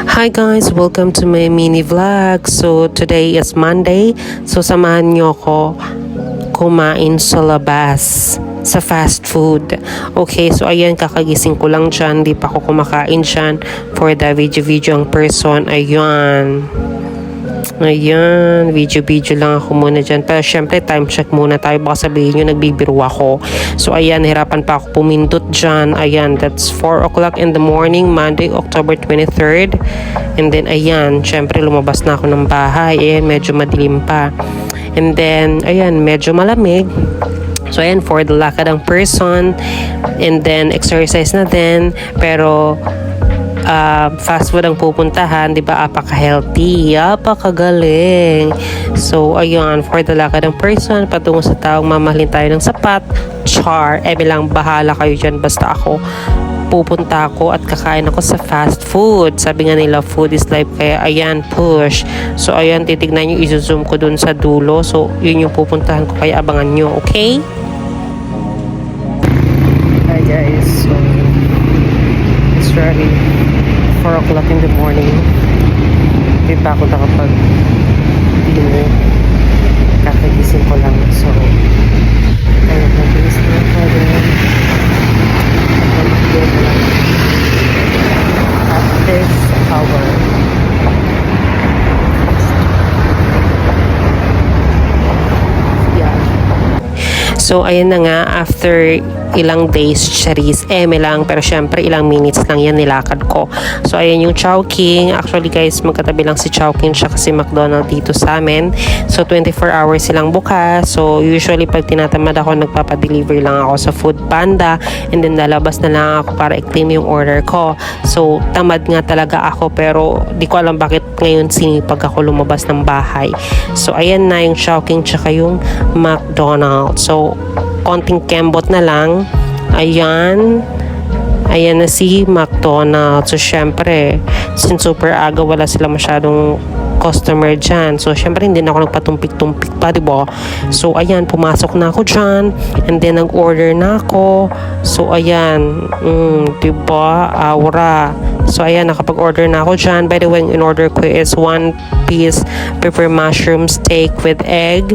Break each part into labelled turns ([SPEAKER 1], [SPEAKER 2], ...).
[SPEAKER 1] Hi guys, welcome to my mini vlog. So today is Monday. So samahan nyo ko kumain sa labas sa fast food. Okay, so ayan, kakagising ko lang dyan. Di pa ako kumakain dyan for the video ang person. Ayan, video lang ako muna dyan. Pero syempre, time check muna tayo. Baka sabihin nyo, nagbibiro ako. So, ayan, hirapan pa ako pumindot dyan. Ayan, that's 4 o'clock in the morning, Monday, October 23rd. And then, ayan, syempre, lumabas na ako ng bahay. Ayan, medyo madilim pa. And then, ayan, medyo malamig. So, ayan, for the lakadang person. And then, exercise na din. Pero, fast food ang pupuntahan, di ba? Apaka-healthy, apaka-galing. So, ayun, for the lakad ng person, patungo sa taong mamahalin tayo ng sapat, char, bilang bahala kayo dyan, basta ako, pupunta ako at kakain ako sa fast food. Sabi nga nila, food is life, kaya ayan, push. So, ayan, titignan nyo, izo-zoom ko dun sa dulo. So, yun yung pupuntahan ko, kaya abangan nyo, okay? Hi guys, so, it's ready. 4 o'clock in the morning. Hindi pa ako nakapag-dinner. Kakagising ko lang. So, ayun, nag-inis na ako din. Mag-dinner ko lang. At this hour. Yeah. So, ayun na nga, after ilang days, charis, may lang, pero syempre ilang minutes lang yan nilakad ko. So, ayan yung Chowking. Actually guys, magkatabi lang si Chowking siya kasi McDonald's dito sa amin. So, 24 hours silang bukas. So, usually pag tinatamad ako, nagpapadeliver lang ako sa Food Panda and then lalabas na lang ako para i-claim yung order ko. So, tamad nga talaga ako pero di ko alam bakit ngayon sinipag ako lumabas ng bahay. So, ayan na yung Chowking tsaka yung McDonald's. So, konting kembot na lang. Ayan na si McDonald's. So, syempre, since super aga, wala sila masyadong customer dyan. So, syempre, hindi na ako nagpatumpik-tumpik pa, diba? So, ayan, pumasok na ako dyan. And then, nag-order na ako. So, ayan. Diba? Aura. So, ayan, nakapag-order na ako dyan. By the way, in order ko is 1 piece pepper mushroom steak with egg.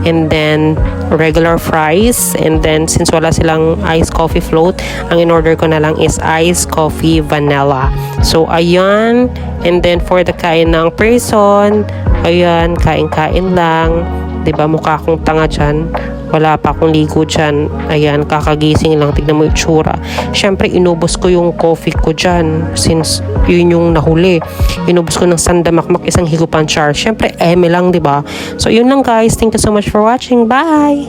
[SPEAKER 1] And then, regular fries. And then, since wala silang iced coffee float, ang in-order ko na lang is iced coffee vanilla. So, ayan. And then, for the kain ng person, ayan, kain-kain lang. Diba, mukha akong tanga dyan. Wala pa akong ligo dyan. Ayan, kakagising lang. Tignan mo yung tsura. Siyempre, inubos ko yung coffee ko dyan. Since yun yung nahuli. Inubos ko ng sandamakmak, isang higupan char. Siyempre, lang, diba? So, yun lang guys. Thank you so much for watching. Bye!